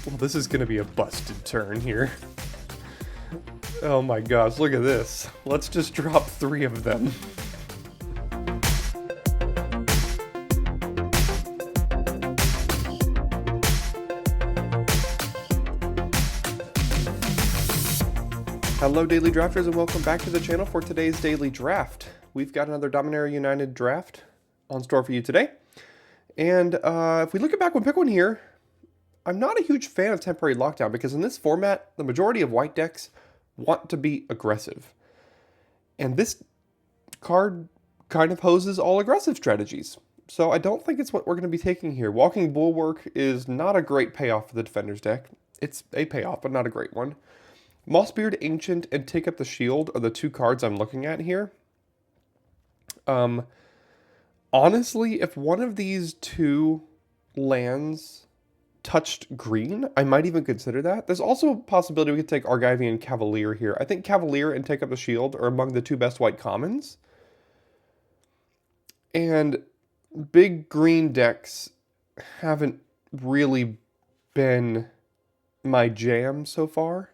Well, this is going to be a busted turn here. Oh my gosh, look at this. Let's just drop 3 of them. Hello Daily Drafters and welcome back to the channel for today's Daily Draft. We've got another Dominaria United draft on store for you today. And if we look at back one, pick one here, I'm not a huge fan of Temporary Lockdown because in this format, the majority of white decks want to be aggressive. And this card kind of hoses all aggressive strategies. So I don't think it's what we're going to be taking here. Walking Bulwark is not a great payoff for the Defender's deck. It's a payoff, but not a great one. Mossbeard Ancient and Take Up the Shield are the 2 cards I'm looking at here. Honestly, if one of these 2 lands touched green, I might even consider that. There's also a possibility we could take Argivian Cavalier here. I think Cavalier and Take Up the Shield are among the 2 best white commons. And big green decks haven't really been my jam so far.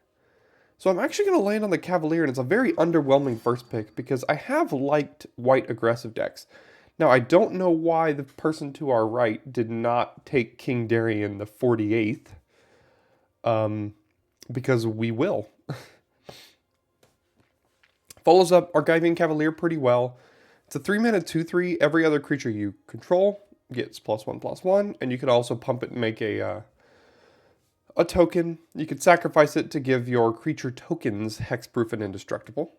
So I'm actually going to land on the Cavalier, and it's a very underwhelming first pick because I have liked white aggressive decks. Now, I don't know why the person to our right did not take King Darien the 48th, because we will. Follows up Argivian Cavalier pretty well. It's a 3-mana 2/3. Every other creature you control gets +1/+1, and you could also pump it and make a token. You could sacrifice it to give your creature tokens hexproof and indestructible.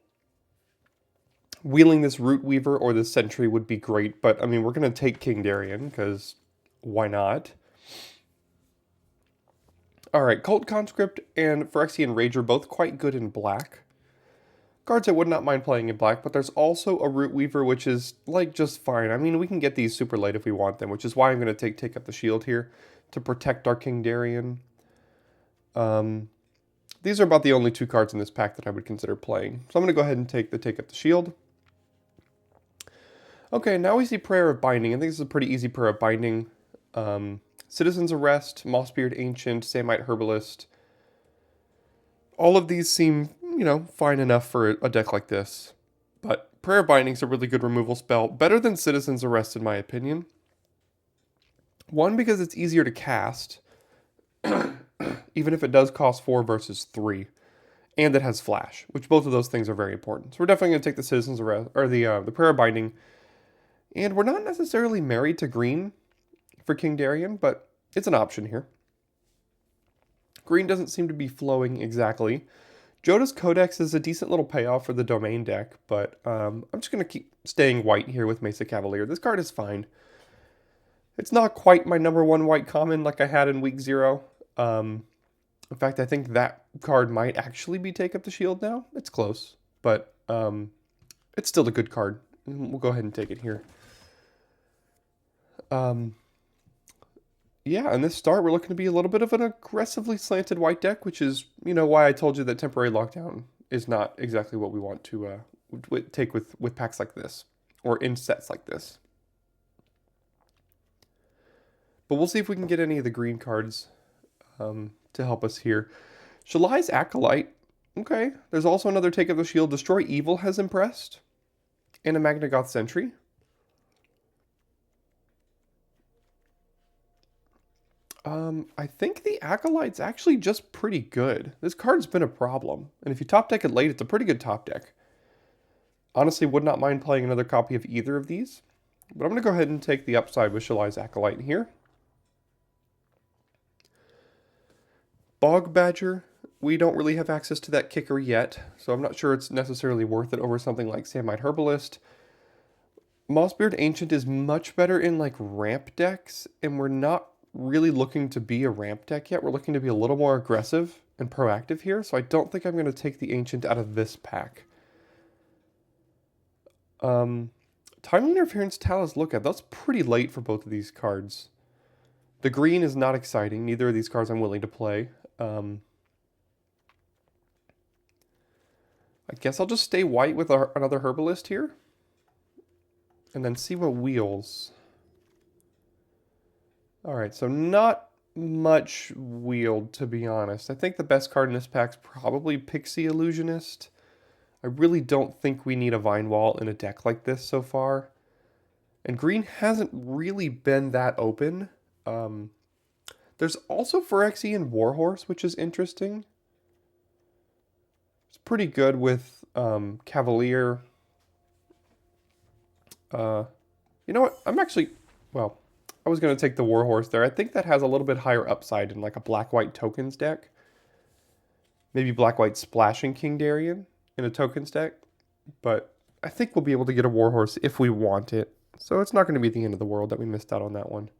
Wheeling this Root Weaver or this Sentry would be great, but I mean, we're going to take King Darien, because why not? Alright, Cult Conscript and Phyrexian Rage are both quite good in black. Cards I would not mind playing in black, but there's also a Root Weaver, which is, like, just fine. I mean, we can get these super late if we want them, which is why I'm going to take Up the Shield here to protect our King Darien. These are about the only 2 cards in this pack that I would consider playing. So I'm going to go ahead and take Up the Shield. Okay, now we see Prayer of Binding. I think this is a pretty easy Prayer of Binding. Citizen's Arrest, Mossbeard Ancient, Samite Herbalist. All of these seem, you know, fine enough for a deck like this. But Prayer of Binding is a really good removal spell. Better than Citizen's Arrest in my opinion. One, because it's easier to cast. Even if it does cost 4 versus 3. And it has Flash, which both of those things are very important. So we're definitely going to take the Citizen's Arrest, or the Prayer of Binding. And we're not necessarily married to green for King Darien, but it's an option here. Green doesn't seem to be flowing exactly. Joda's Codex is a decent little payoff for the Domain deck, but I'm just going to keep staying white here with Mesa Cavalier. This card is fine. It's not quite my #1 white common like I had in week 0. In fact, I think that card might actually be Take Up the Shield now. It's close, but it's still a good card. We'll go ahead and take it here. Yeah, in this start, we're looking to be a little bit of an aggressively slanted white deck, which is, you know, why I told you that Temporary Lockdown is not exactly what we want to take with packs like this, or in sets like this. But we'll see if we can get any of the green cards to help us here. Shalai's Acolyte. Okay, there's also another Take Up the Shield. Destroy Evil has impressed. And a Magna Goth Sentry. I think the Acolyte's actually just pretty good. This card's been a problem. And if you top deck it late, it's a pretty good top deck. Honestly, would not mind playing another copy of either of these. But I'm going to go ahead and take the upside with Shalai's Acolyte here. Bog Badger. We don't really have access to that kicker yet, so I'm not sure it's necessarily worth it over something like Samite Herbalist. Mossbeard Ancient is much better in like ramp decks, and we're not really looking to be a ramp deck yet. We're looking to be a little more aggressive and proactive here, so I don't think I'm going to take the Ancient out of this pack. Timely Interference, Talus Lookout. That's pretty late for both of these cards. The green is not exciting. Neither of these cards I'm willing to play. I guess I'll just stay white with another Herbalist here. And then see what wheels. Alright, so not much wield, to be honest. I think the best card in this pack's probably Pixie Illusionist. I really don't think we need a Vine Wall in a deck like this so far. And green hasn't really been that open. There's also Phyrexian Warhorse, which is interesting. It's pretty good with Cavalier. You know what? Well, I was going to take the Warhorse there. I think that has a little bit higher upside in like a black-white tokens deck. Maybe black-white splashing King Darien in a tokens deck. But I think we'll be able to get a Warhorse if we want it. So it's not going to be the end of the world that we missed out on that one.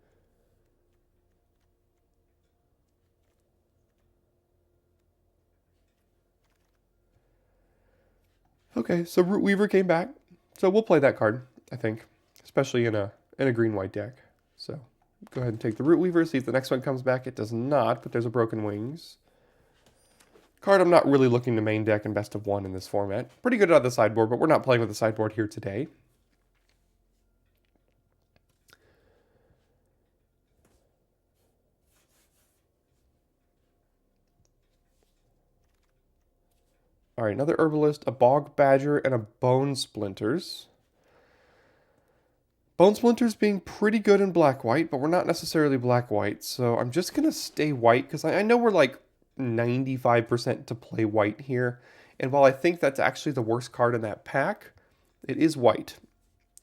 Okay, so Root Weaver came back. So we'll play that card, I think. Especially in a green-white deck. So go ahead and take the Root Weaver, see if the next one comes back. It does not, but there's a Broken Wings. Card I'm not really looking to main deck in best of one in this format. Pretty good out of the sideboard, but we're not playing with the sideboard here today. All right, another Herbalist, a Bog Badger, and a Bone Splinters. Bone Splinters being pretty good in black-white, but we're not necessarily black-white, so I'm just going to stay white, because I know we're like 95% to play white here, and while I think that's actually the worst card in that pack, it is white,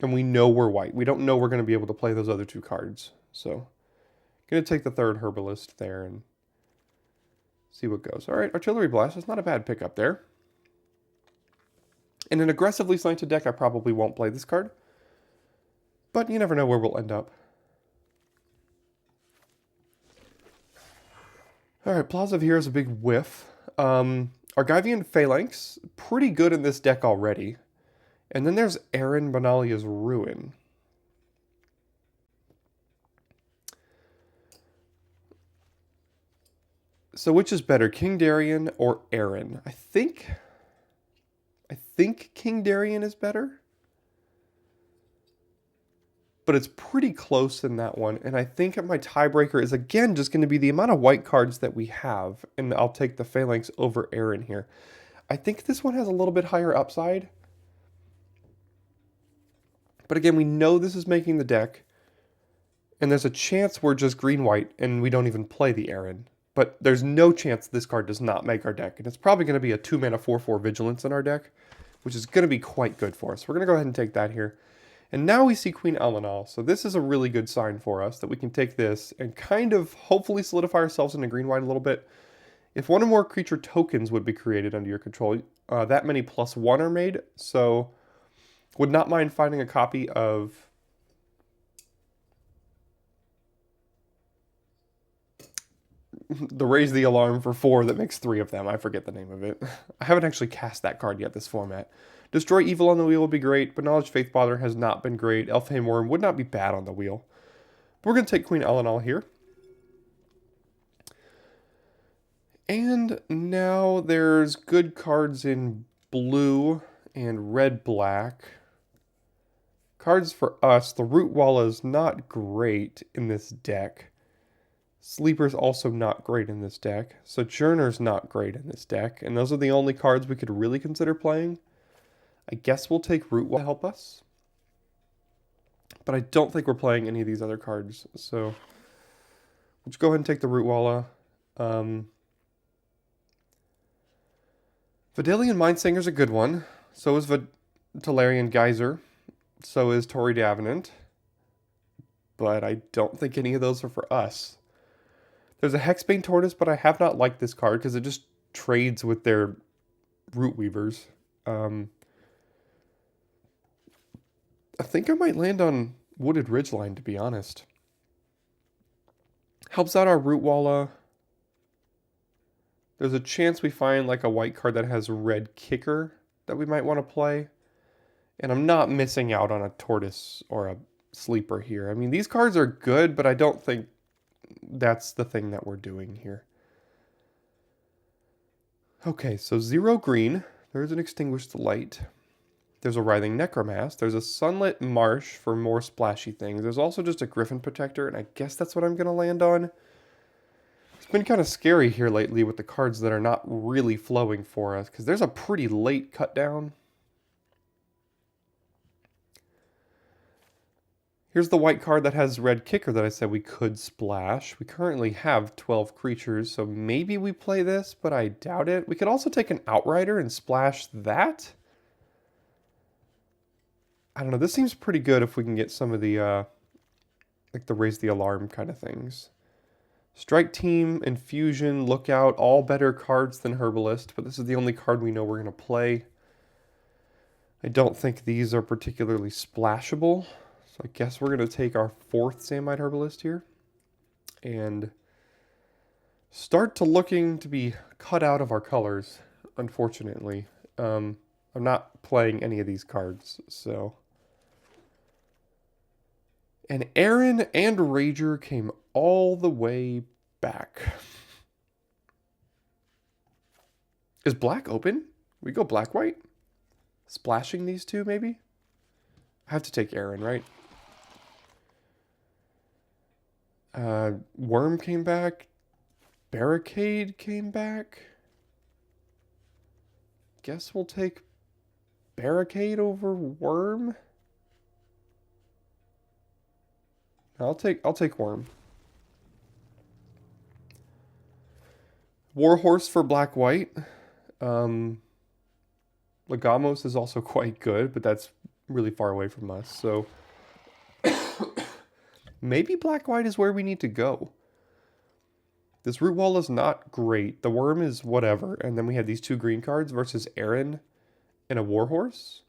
and we know we're white. We don't know we're going to be able to play those other two cards, so I'm going to take the third Herbalist there and see what goes. All right, Artillery Blast is not a bad pickup there. In an aggressively slanted deck, I probably won't play this card. But you never know where we'll end up. Alright, Plaza of Heroes, a big whiff. Argivian Phalanx, pretty good in this deck already. And then there's Aaron Benalia's Ruin. So which is better, King Darien or Aaron? I think King Darien is better. But it's pretty close in that one. And I think my tiebreaker is, again, just going to be the amount of white cards that we have. And I'll take the Phalanx over Aaron here. I think this one has a little bit higher upside. But again, we know this is making the deck. And there's a chance we're just green-white and we don't even play the Aaron. But there's no chance this card does not make our deck. And it's probably going to be a 2-mana 4/4 Vigilance in our deck, which is going to be quite good for us. We're going to go ahead and take that here. And now we see Queen Elenal, so this is a really good sign for us that we can take this and kind of hopefully solidify ourselves into green-white a little bit. If one or more creature tokens would be created under your control, that many +1 are made, so would not mind finding a copy of the Raise the Alarm for 4 that makes 3 of them. I forget the name of it. I haven't actually cast that card yet this format. Destroy Evil on the wheel would be great, but Knowledge Faithfather has not been great. Elfhame Worm would not be bad on the wheel. But we're going to take Queen Elenal here. And now there's good cards in blue and red-black. Cards for us. The Root Wall is not great in this deck. Sleeper's also not great in this deck. Sojourner's not great in this deck. And those are the only cards we could really consider playing. I guess we'll take Root Wall to help us. But I don't think we're playing any of these other cards. So we'll just go ahead and take the Root Walla. Vidalian Mindsinger's a good one. So is Valerian Geyser. So is Tori Davenant. But I don't think any of those are for us. There's a Hexbane Tortoise, but I have not liked this card because it just trades with their Root Weavers. I think I might land on Wooded Ridgeline, to be honest. Helps out our Root Walla. There's a chance we find like a white card that has red kicker that we might want to play. And I'm not missing out on a Tortoise or a Sleeper here. I mean, these cards are good, but I don't think that's the thing that we're doing here. Okay, so 0 green. There's an Extinguished Light. There's a Writhing Necromass. There's a Sunlit Marsh for more splashy things. There's also just a Griffin Protector, and I guess that's what I'm going to land on. It's been kind of scary here lately with the cards that are not really flowing for us, because there's a pretty late cut down. Here's the white card that has red kicker that I said we could splash. We currently have 12 creatures, so maybe we play this, but I doubt it. We could also take an Outrider and splash that. I don't know, this seems pretty good if we can get some of the, like the raise the alarm kind of things. Strike Team, Infusion, Lookout, all better cards than Herbalist, but this is the only card we know we're going to play. I don't think these are particularly splashable. So I guess we're going to take our 4th Samite Herbalist here and start to looking to be cut out of our colors, unfortunately. I'm not playing any of these cards, so. And Aaron and Rager came all the way back. Is black open? We go black-white? Splashing these two, maybe? I have to take Aaron, right? Worm came back. Barricade came back. Guess we'll take Barricade over Worm. I'll take Worm. Warhorse for black-white. Legamos is also quite good, but that's really far away from us, so maybe black-white is where we need to go. This root wall is not great. The worm is whatever, and then we have these 2 green cards versus Aaron and a Warhorse.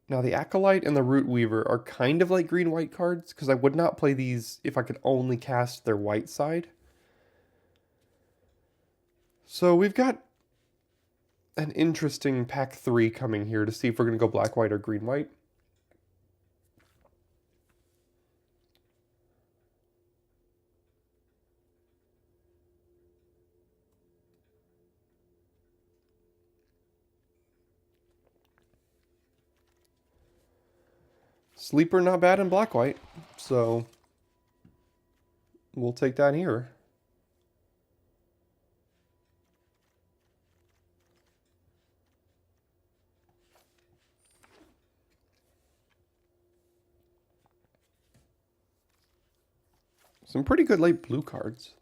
Now the Acolyte and the Root Weaver are kind of like green-white cards, because I would not play these if I could only cast their white side. So we've got an interesting pack 3 coming here to see if we're going to go black-white or green-white. Sleeper not bad in black-white, so we'll take that here. Some pretty good late blue cards.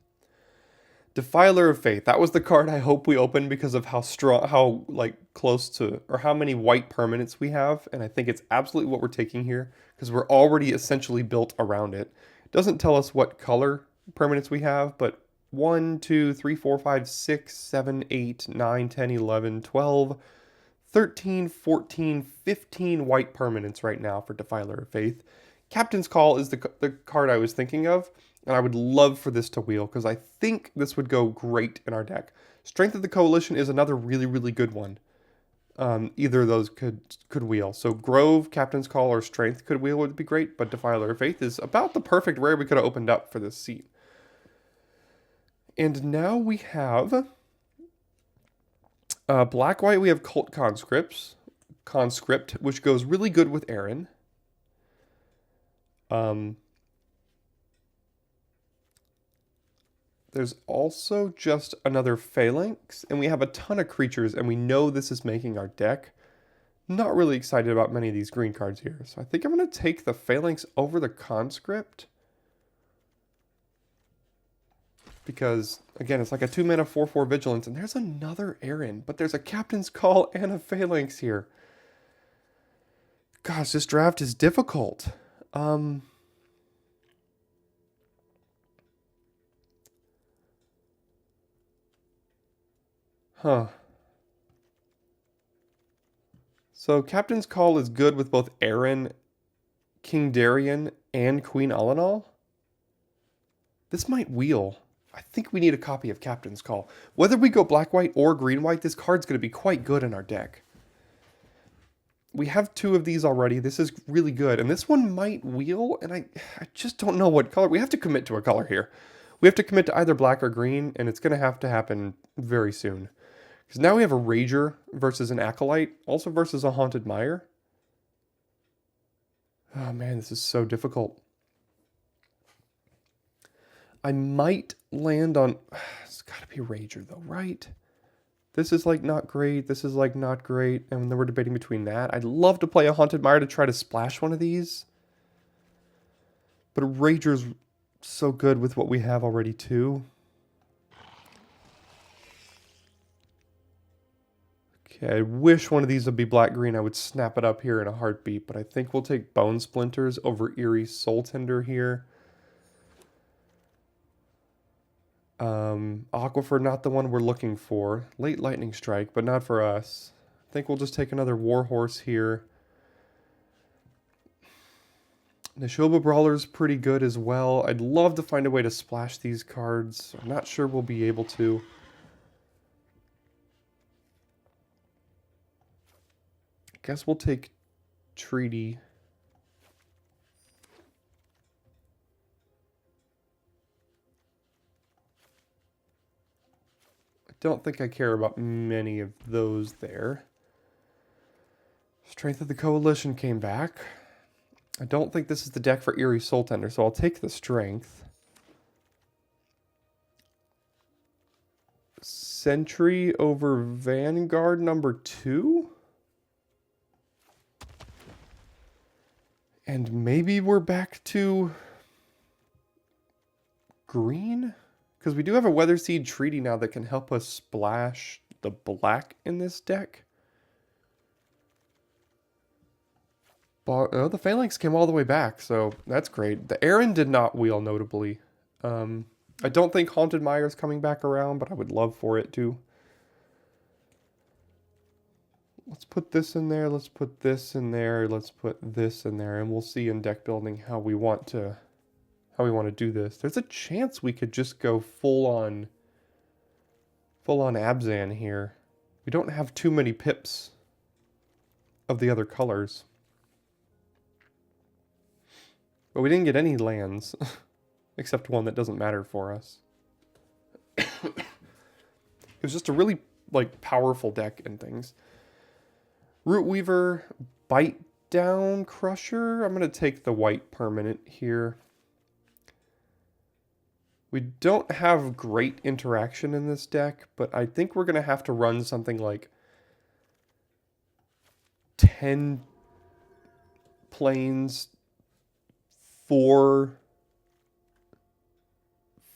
Defiler of Faith. That was the card I hope we open because of how strong, how like close to, or how many white permanents we have. And I think it's absolutely what we're taking here because we're already essentially built around it. It doesn't tell us what color permanents we have, but 1, 2, 3, 4, 5, 6, 7, 8, 9, 10, 11, 12, 13, 14, 15 white permanents right now for Defiler of Faith. Captain's Call is the card I was thinking of. And I would love for this to wheel, because I think this would go great in our deck. Strength of the Coalition is another really, really good one. Either of those could wheel. So Grove, Captain's Call, or Strength could wheel would be great, but Defiler of Faith is about the perfect rare we could have opened up for this seat. And now we have black-white, we have Cult Conscript, which goes really good with Aaron. There's also just another Phalanx, and we have a ton of creatures, and we know this is making our deck. Not really excited about many of these green cards here, so I think I'm going to take the Phalanx over the Conscript. Because, again, it's like a 2-mana 4/4 Vigilance, and there's another Aaron, but there's a Captain's Call and a Phalanx here. Gosh, this draft is difficult. So Captain's Call is good with both Aaron, King Darien, and Queen Alanal. This might wheel. I think we need a copy of Captain's Call. Whether we go black-white or green-white, this card's going to be quite good in our deck. We have 2 of these already. This is really good. And this one might wheel, and I just don't know what color. We have to commit to a color here. We have to commit to either black or green, and it's going to have to happen very soon. Because now we have a Rager versus an Acolyte, also versus a Haunted Mire. Oh man, this is so difficult. I might land on... It's got to be Rager though, right? This is like not great. This is like not great. And then we're debating between that. I'd love to play a Haunted Mire to try to splash one of these. But a Rager's so good with what we have already too. Okay, I wish one of these would be black-green. I would snap it up here in a heartbeat. But I think we'll take Bone Splinters over Eerie Soul Tender here. Aquifer, not the one we're looking for. Late Lightning Strike, but not for us. I think we'll just take another Warhorse here. Nishoba Brawler's pretty good as well. I'd love to find a way to splash these cards. I'm not sure we'll be able to. I guess we'll take Treaty. Don't think I care about many of those there. Strength of the Coalition came back. I don't think this is the deck for Eerie Soul Tender, so I'll take the Strength. Sentry over Vanguard number 2? And maybe we're back to green? Because we do have a Weatherseed Treaty now that can help us splash the black in this deck. Oh, the Phalanx came all the way back, so that's great. The Aaron did not wheel, notably. I don't think Haunted Mire is coming back around, but I would love for it to. Let's put this in there, let's put this in there, let's put this in there, and we'll see in deck building how we want to do this. There's a chance we could just go full on Abzan here. We don't have too many pips of the other colors. But we didn't get any lands, except one that doesn't matter for us. It was just a really, like, powerful deck and things. Root Weaver, Bite Down Crusher. I'm going to take the white permanent here. We don't have great interaction in this deck, but I think we're going to have to run something like 10 plains, 4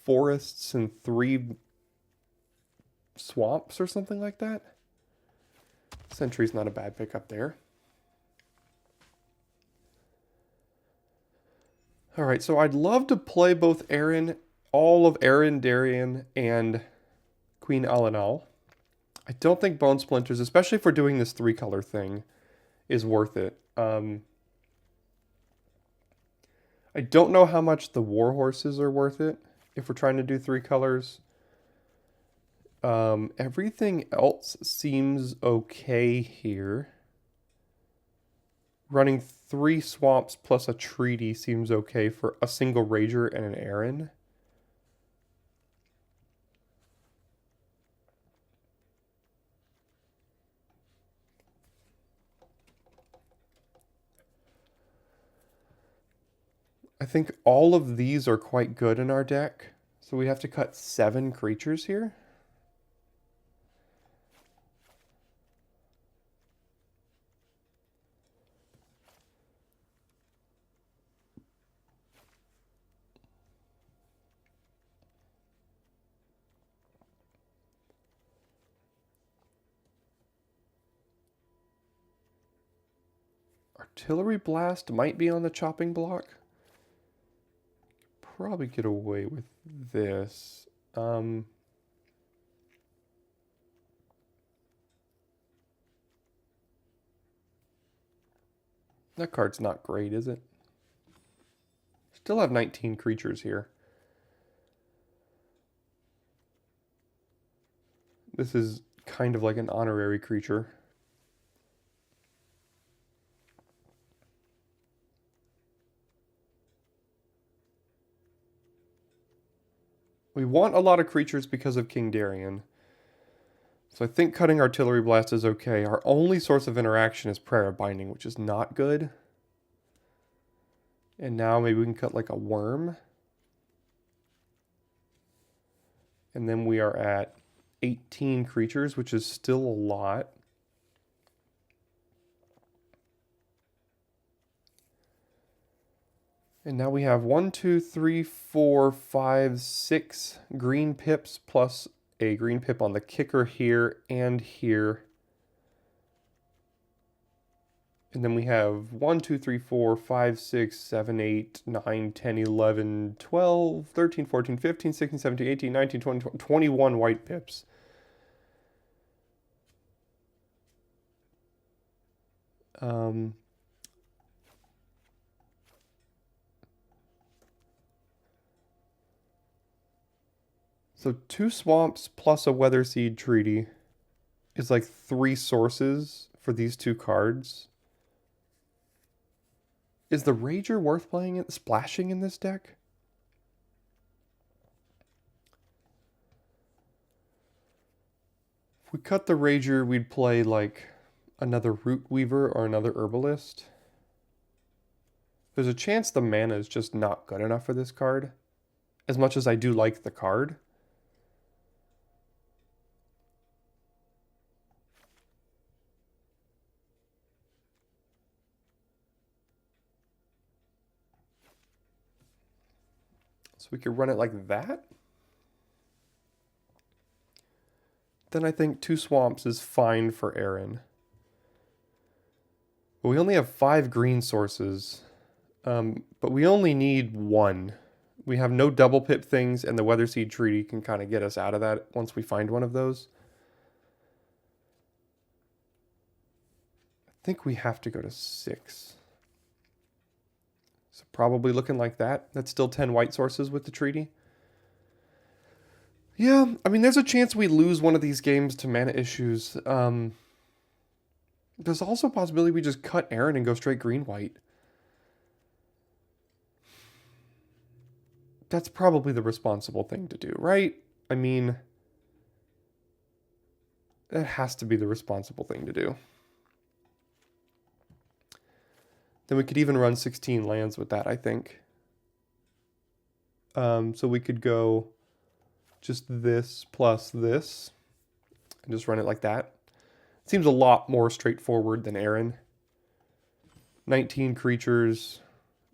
forests, and 3 swamps or something like that. Sentry's not a bad pickup there. Alright, so I'd love to play both Aaron, all of Aaron, Darien, and Queen Alanal. I don't think Bone Splinters, especially for doing this 3-color thing, is worth it. I don't know how much the Warhorses are worth it if we're trying to do 3 colors. Everything else seems okay here. Running 3 swamps plus a treaty seems okay for a single Rager and an Aaron. I think all of these are quite good in our deck. So we have to cut 7 creatures here. Artillery Blast might be on the chopping block. Probably get away with this. That card's not great, is it? Still have 19 creatures here. This is kind of like an honorary creature. We want a lot of creatures because of King Darien. So I think cutting Artillery Blast is okay. Our only source of interaction is Prayer of Binding, which is not good. And now maybe we can cut like a worm. And then we are at 18 creatures, which is still a lot. And now we have 1, 2, 3, 4, 5, 6 green pips plus a green pip on the kicker here and here. And then we have 1, 2, 3, 4, 5, 6, 7, 8, 9, 10, 11, 12, 13, 14, 15, 16, 17, 18, 19, 20, 21 white pips. So 2 swamps plus a Weatherseed Treaty is like 3 sources for these 2 cards. Is the Rager worth playing it, splashing in this deck? If we cut the Rager, we'd play like another Root Weaver or another Herbalist. There's a chance the mana is just not good enough for this card, as much as I do like the card. So we could run it like that. Then I think 2 swamps is fine for Aaron. But we only have 5 green sources. But we only need 1. We have no double pip things, and the Weatherseed Treaty can kind of get us out of that once we find one of those. I think we have to go to 6. So probably looking like that. That's still 10 white sources with the treaty. Yeah, I mean, there's a chance we lose one of these games to mana issues. There's also a possibility we just cut Aaron and go straight green-white. That's probably the responsible thing to do, right? I mean, that has to be the responsible thing to do. Then we could even run 16 lands with that, I think. So we could go just this plus this and just run it like that. It seems a lot more straightforward than Aaron. 19 creatures,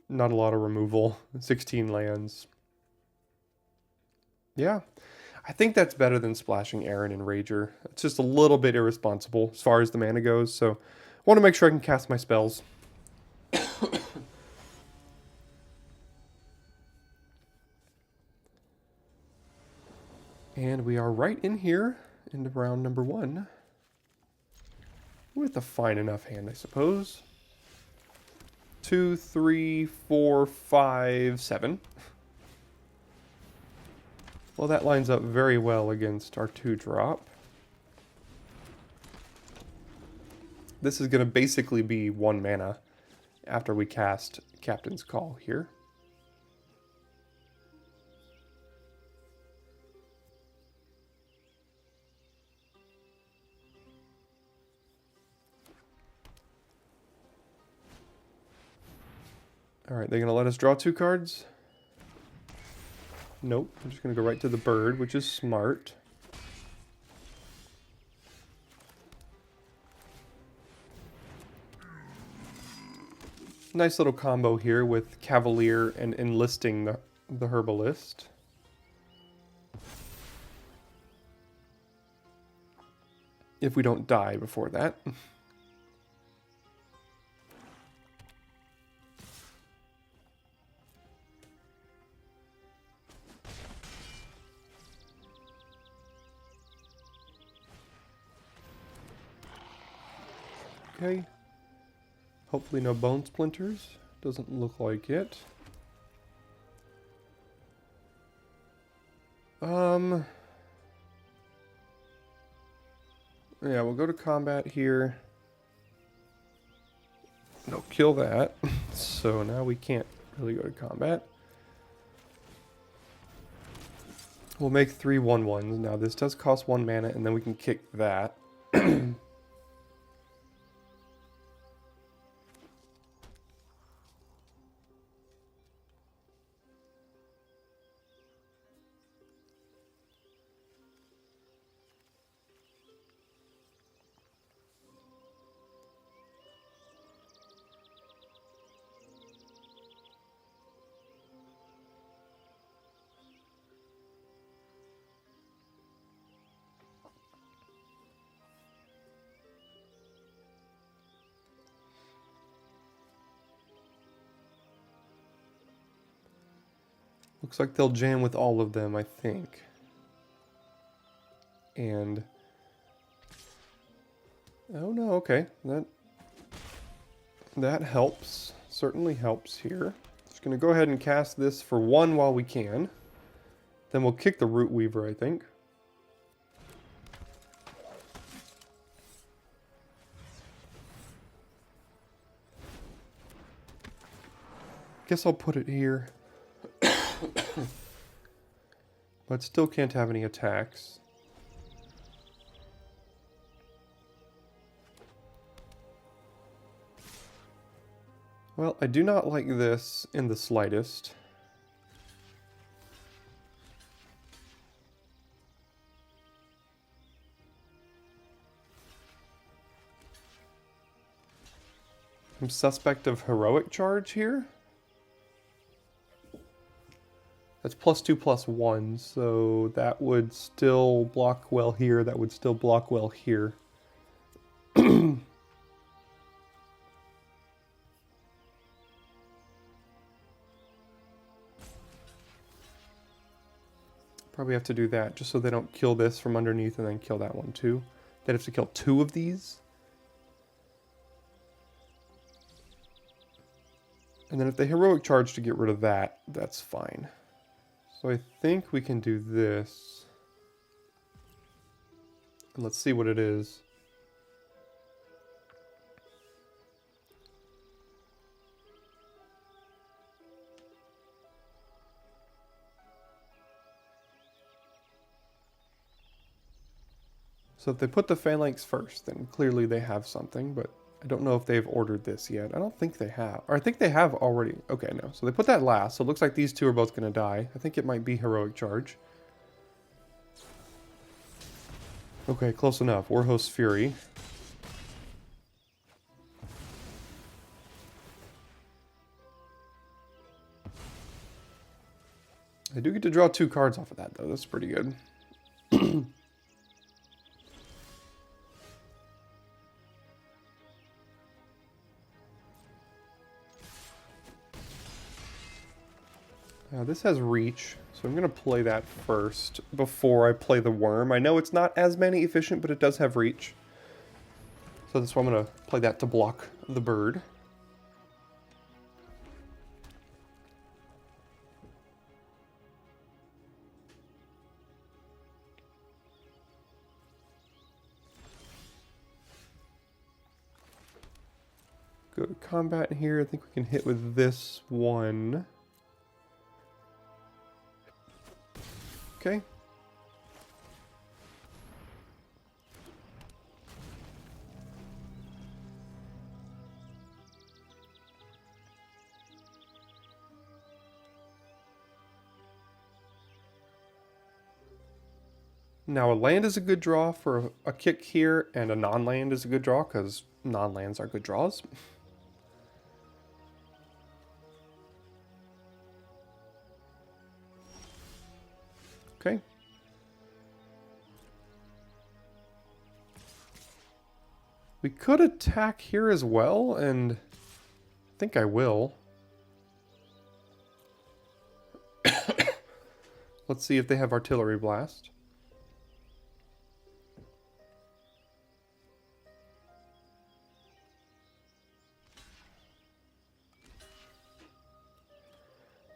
not a lot of removal, 16 lands. Yeah, I think that's better than splashing Aaron and Rager. It's just a little bit irresponsible as far as the mana goes, so I want to make sure I can cast my spells. And we are right in here into round number 1. With a fine enough hand, I suppose. 2, 3, 4, 5, 7. Well, that lines up very well against our 2-drop. This is going to basically be 1 mana after we cast Captain's Call here. Alright, they're going to let us draw 2 cards? Nope, I'm just going to go right to the bird, which is smart. Nice little combo here with Cavalier and enlisting the Herbalist. If we don't die before that. Okay. Hopefully no bone splinters. Doesn't look like it. Yeah, we'll go to combat here. No, kill that. So now we can't really go to combat. We'll make 3 1/1s. Now this does cost 1 mana, and then we can kick that. Looks like they'll jam with all of them, I think. And... oh no, okay. That helps. Certainly helps here. Just going to go ahead and cast this for 1 while we can. Then we'll kick the Root Weaver, I think. Guess I'll put it here. But still can't have any attacks. Well, I do not like this in the slightest. I'm suspect of heroic charge here. That's +2/+1, so that would still block well here. That would still block well here. Probably have to do that just so they don't kill this from underneath and then kill that one too. They'd have to kill 2 of these. And then if they heroic charge to get rid of that, that's fine. So I think we can do this. And let's see what it is. So if they put the phalanx first, then clearly they have something, but I don't know if they've ordered this yet. I don't think they have. Or I think they have already. Okay, no. So they put that last, so it looks like these 2 are both going to die. I think it might be heroic charge. Okay, close enough. Warhost's Fury. I do get to draw 2 cards off of that, though. That's pretty good. This has reach, so I'm going to play that first before I play the worm. I know it's not as many efficient, but it does have reach. So that's why I'm going to play that to block the bird. Go to combat here. I think we can hit with this one. Okay. Now a land is a good draw for a kick here, and a non-land is a good draw because non-lands are good draws. Okay. We could attack here as well, and I think I will. Let's see if they have artillery blast.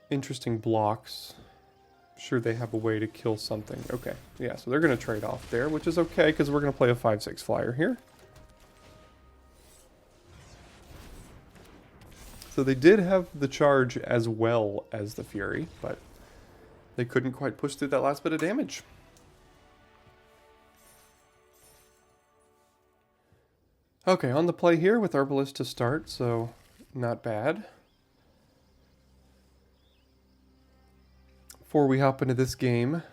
Interesting blocks. Sure they have a way to kill something. Okay, yeah, so they're going to trade off there, which is okay because we're going to play a 5/6 flyer here. So they did have the charge as well as the Fury, but they couldn't quite push through that last bit of damage. Okay, on the play here with Herbalist to start, so not bad. Before we hop into this game,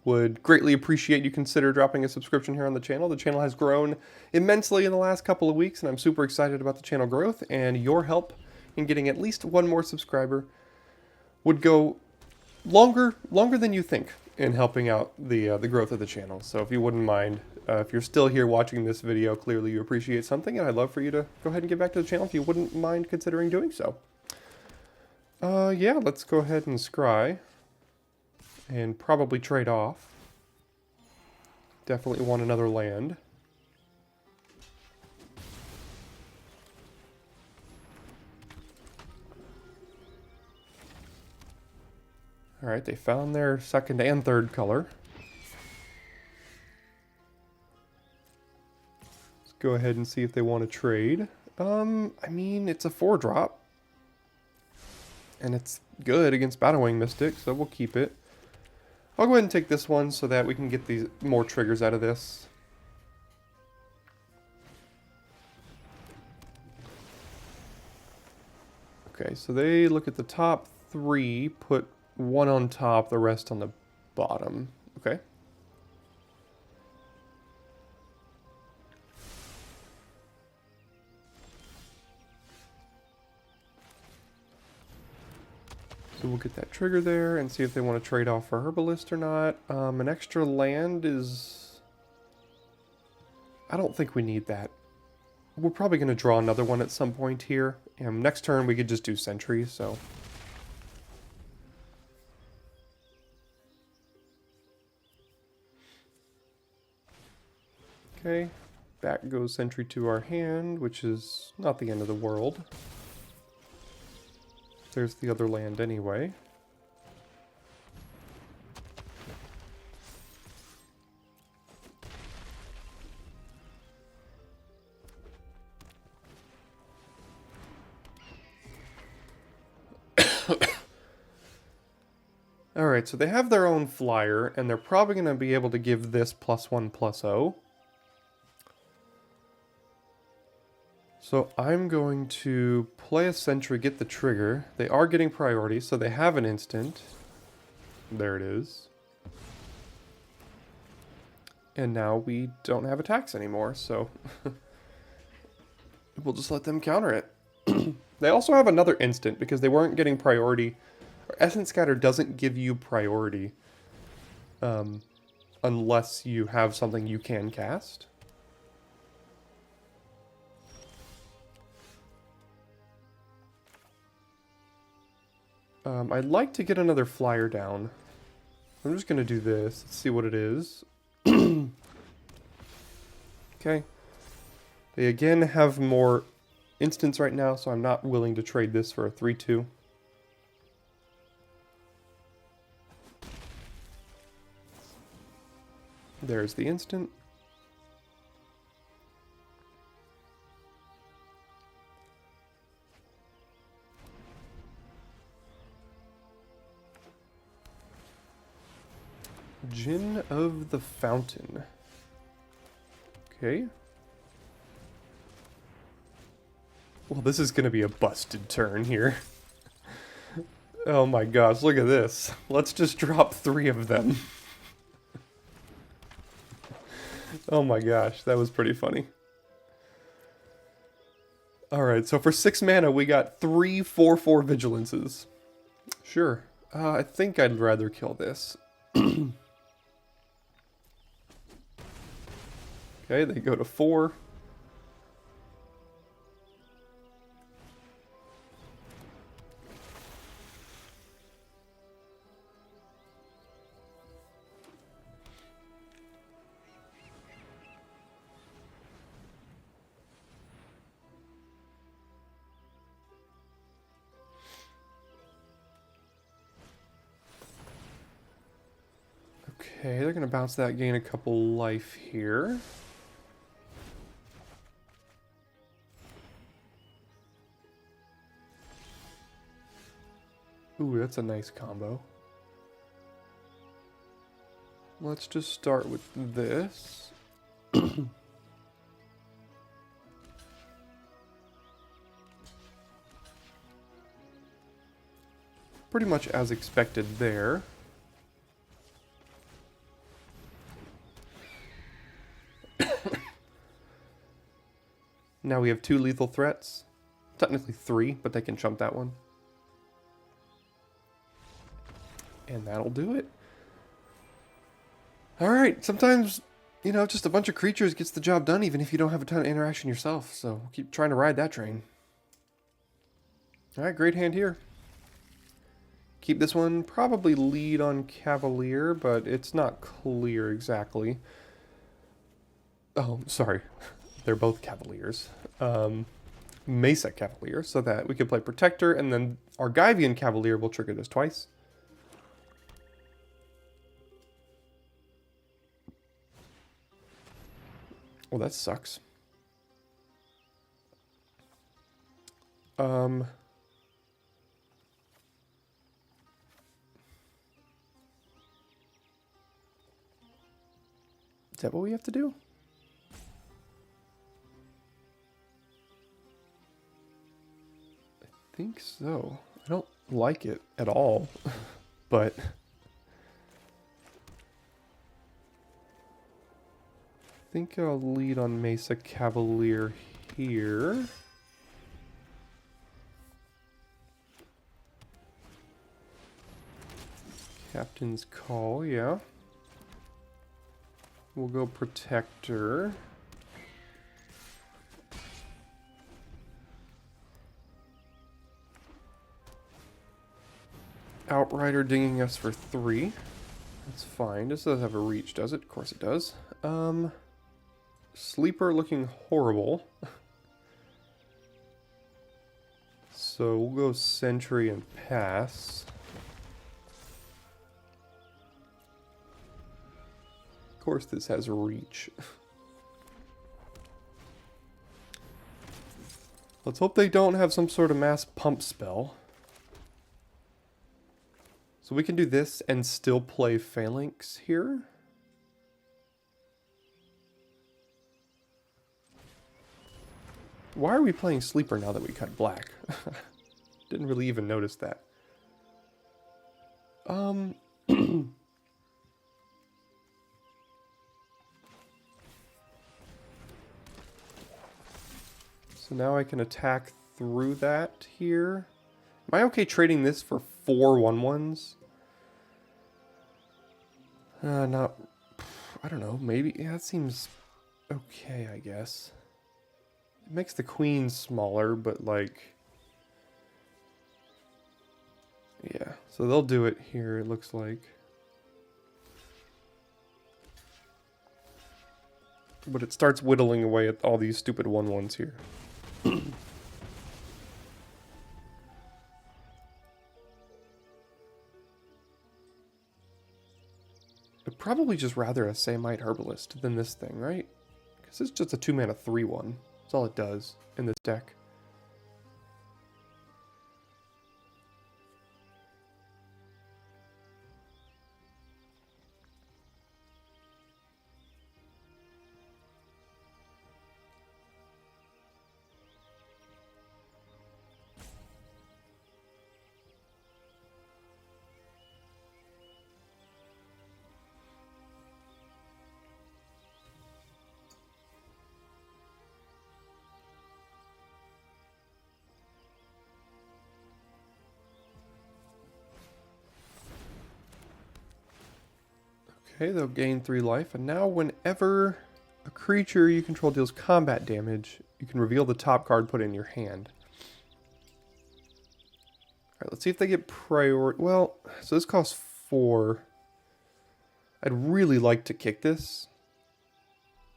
would greatly appreciate you consider dropping a subscription here on the channel. The channel has grown immensely in the last couple of weeks, and I'm super excited about the channel growth, and your help in getting at least 1 more subscriber would go longer than you think in helping out the growth of the channel. So if you wouldn't mind, if you're still here watching this video, clearly you appreciate something, and I'd love for you to go ahead and get back to the channel if you wouldn't mind considering doing so. Yeah, let's go ahead and scry. And probably trade off. Definitely want another land. Alright, they found their second and third color. Let's go ahead and see if they want to trade. I mean, it's a 4-drop. And it's good against Battlewing Mystic, so we'll keep it. I'll go ahead and take this one so that we can get these more triggers out of this. Okay, so they look at the top 3, put 1 on top, the rest on the bottom. Okay. So we'll get that trigger there and see if they want to trade off for Herbalist or not. An extra land is... I don't think we need that. We're probably going to draw another one at some point here. Next turn we could just do Sentry, so... Okay, back goes Sentry to our hand, which is not the end of the world. There's the other land anyway. Alright, so they have their own flyer, and they're probably going to be able to give this +1/+0. So I'm going to play a Sentry, get the trigger. They are getting priority, so they have an instant. There it is. And now we don't have attacks anymore, so we'll just let them counter it. They also have another instant because they weren't getting priority. Essence Scatter doesn't give you priority unless you have something you can cast. I'd like to get another flyer down. I'm just going to do this. Let's see what it is. Okay. They again have more instants right now, so I'm not willing to trade this for a 3/2. There's the instant. Djinn of the Fountain. Okay. Well, this is going to be a busted turn here. Oh my gosh, look at this. Let's just drop 3 of them. Oh my gosh, that was pretty funny. Alright, so for 6 mana, we got 3 4/4 Vigilances. Sure. I think I'd rather kill this. Okay, they go to 4. Okay, they're going to bounce that, gain a couple life here. Ooh, that's a nice combo. Let's just start with this. Pretty much as expected there. Now we have 2 lethal threats. Technically 3, but they can chump that one. And that'll do it. Alright, sometimes, you know, just a bunch of creatures gets the job done even if you don't have a ton of interaction yourself. So we'll keep trying to ride that train. Alright, great hand here. keep this one. Probably lead on Cavalier, but it's not clear exactly. Oh, sorry. They're both Cavaliers. Mesa Cavalier, so that we can play Protector, and then Argivian Cavalier will trigger this twice. Well, that sucks. Is that what we have to do? I think so. I don't like it at all, but I think I'll lead on Mesa Cavalier here. Captain's Call, yeah. We'll go Protector. Outrider dinging us for 3. That's fine. This does have a reach, does it? Of course it does. Sleeper looking horrible. So we'll go Sentry and pass. Of course this has a reach. Let's hope they don't have some sort of mass pump spell. So we can do this and still play Phalanx here. Why are we playing Sleeper now that we cut black? Didn't really even notice that. So now I can attack through that here. Am I okay trading this for 4 1/1s? Not... I don't know, maybe... Yeah, that seems okay, I guess. It makes the queen smaller, but like... Yeah, so they'll do it here, it looks like. But it starts whittling away at all these stupid 1/1s here. I'd probably just rather a Samite Herbalist than this thing, right? Because it's just a 2-mana 3/1. That's all it does in this deck. Okay, they'll gain 3 life, and now whenever a creature you control deals combat damage, you can reveal the top card put in your hand. Alright, let's see if they get priority. Well, so this costs 4. I'd really like to kick this.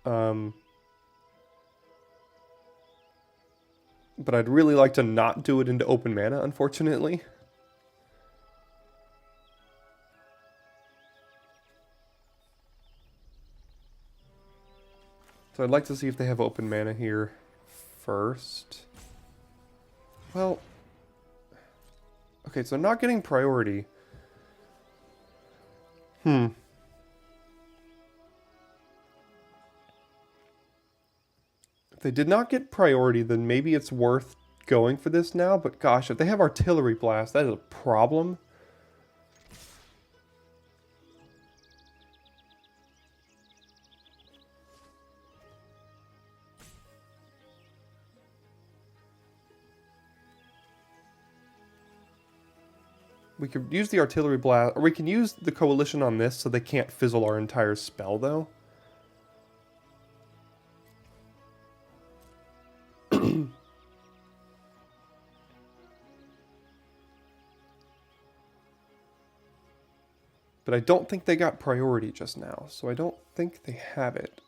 But I'd really like to not do it into open mana, unfortunately. So I'd like to see if they have open mana here first. Well, okay, so not getting priority. If they did not get priority, then maybe it's worth going for this now. But gosh, if they have Artillery Blast, that is a problem. We could use the Artillery Blast, or we can use the Coalition on this so they can't fizzle our entire spell, though. But I don't think they got priority just now, so I don't think they have it.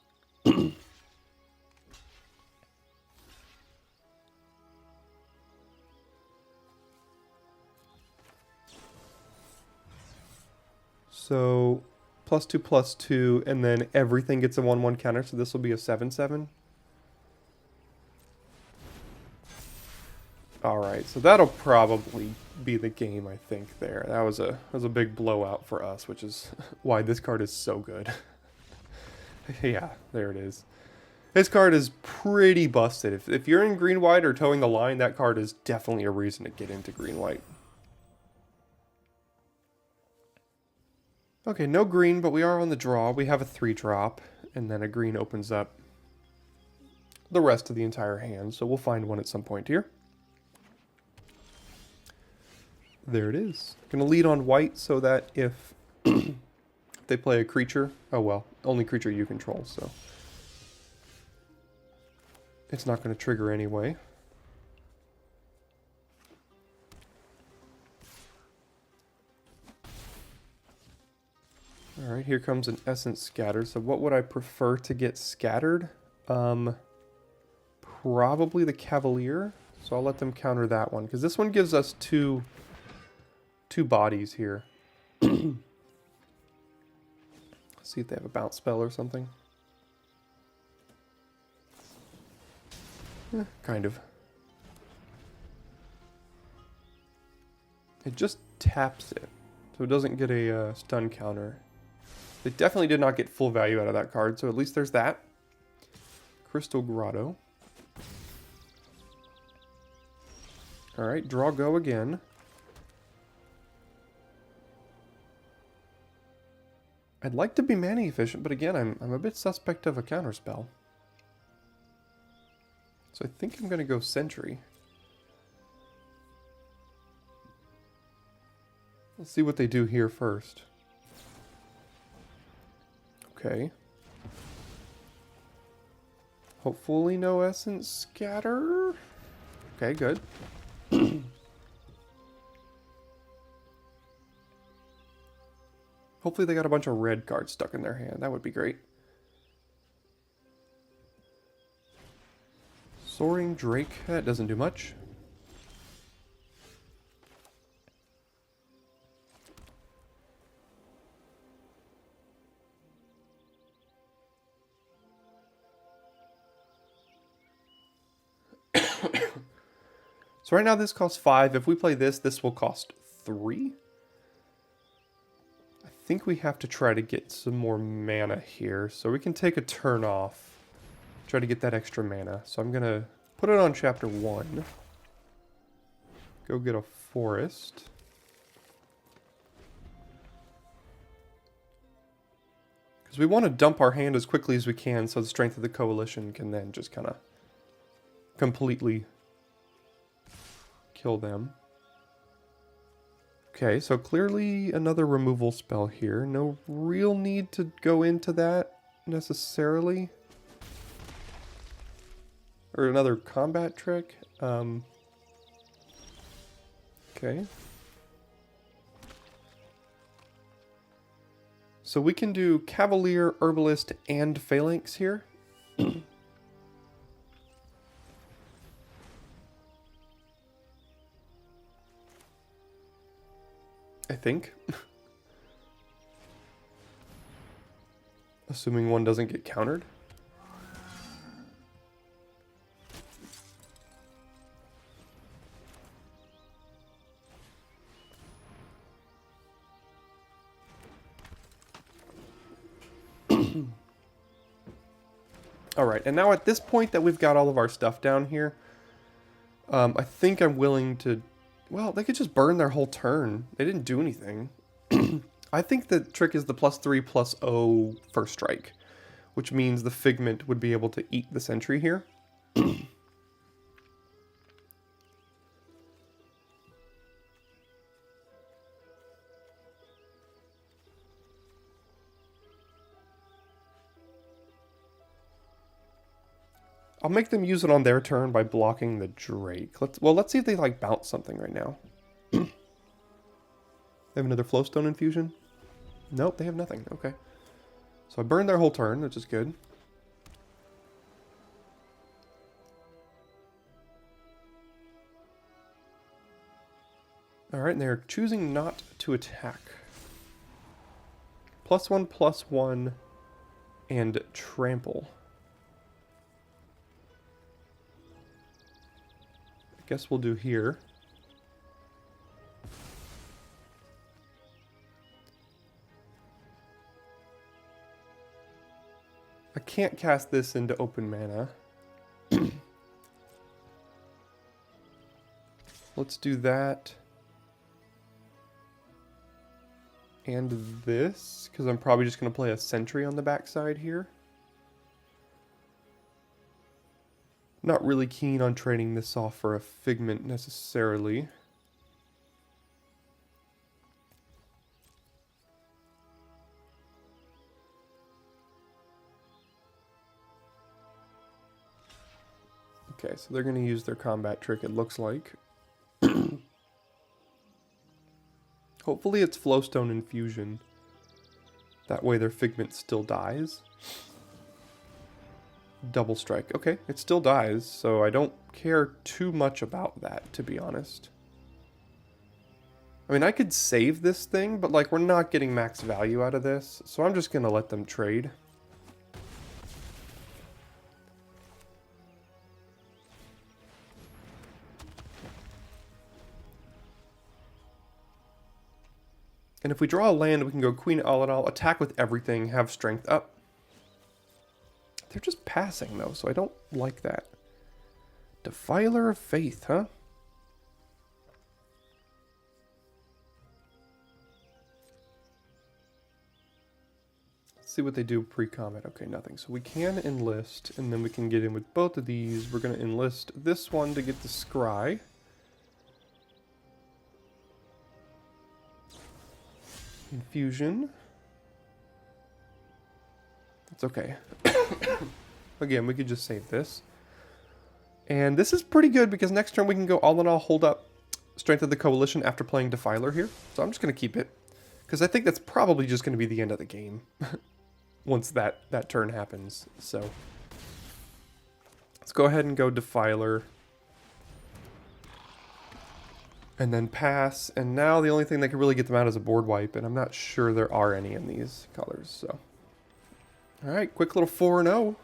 So, +2/+2, and then everything gets a 1/1 counter, so this will be a 7/7. Alright, so that'll probably be the game, I think, there. That was a big blowout for us, which is why this card is so good. Yeah, there it is. This card is pretty busted. If you're in green-white or towing the line, that card is definitely a reason to get into green-white. Okay, no green, but we are on the draw. We have a 3-drop, and then a green opens up the rest of the entire hand, so we'll find one at some point here. There it is. Gonna lead on white so that if they play a creature, oh well, only creature you control, so it's not gonna trigger anyway. Alright, here comes an Essence Scatter. So what would I prefer to get scattered? Probably the Cavalier. So I'll let them counter that one, because this one gives us two bodies here. Let's see if they have a bounce spell or something. Kind of. It just taps it, so it doesn't get a stun counter. They definitely did not get full value out of that card, so at least there's that. Crystal Grotto. Alright, draw go again. I'd like to be mana efficient, but again, I'm a bit suspect of a counterspell. So I think I'm going to go Sentry. Let's see what they do here first. Okay. Hopefully no Essence Scatter. Okay, good. Hopefully they got a bunch of red cards stuck in their hand. That would be great. Soaring Drake. That doesn't do much. So right now this costs 5. If we play this, this will cost 3. I think we have to try to get some more mana here. So we can take a turn off. Try to get that extra mana. So I'm going to put it on chapter 1. Go get a forest. Because we want to dump our hand as quickly as we can so the strength of the coalition can then just kind of completely kill them. Okay, so clearly another removal spell here. No real need to go into that necessarily. Or another combat trick. Okay. So we can do Cavalier, Herbalist, and Phalanx here. I think. Assuming one doesn't get countered. Alright, and now at this point that we've got all of our stuff down here, I think I'm willing to... Well, they could just burn their whole turn. They didn't do anything. I think the trick is the +3/+0 first strike, which means the Figment would be able to eat the Sentry here. I'll make them use it on their turn by blocking the Drake. Let's see if they like bounce something right now. They have another Flowstone Infusion? Nope, they have nothing. Okay. So I burned their whole turn, which is good. Alright, and they're choosing not to attack. +1/+1 and trample. I guess we'll do here. I can't cast this into open mana. Let's do that. And this, because I'm probably just going to play a sentry on the backside here. Not really keen on trading this off for a figment necessarily. Okay, so they're going to use their combat trick, it looks like. Hopefully it's Flowstone Infusion. That way their figment still dies. Double strike. Okay, it still dies, so I don't care too much about that, to be honest. I mean, I could save this thing, but like we're not getting max value out of this, so I'm just going to let them trade. And if we draw a land, we can go Queen Aladal, attack with everything, have strength up. They're just passing, though, so I don't like that. Defiler of Faith, huh? Let's see what they do pre-combat. Okay, nothing. So we can enlist, and then we can get in with both of these. We're going to enlist this one to get the Scry. Infusion. It's okay. Again, we could just save this. And this is pretty good because next turn we can go all in all, hold up Strength of the Coalition after playing Defiler here. So I'm just going to keep it. Because I think that's probably just going to be the end of the game. Once that turn happens. So let's go ahead and go Defiler. And then pass, and now the only thing that can really get them out is a board wipe, and I'm not sure there are any in these colors, so. Alright, quick little 4-0.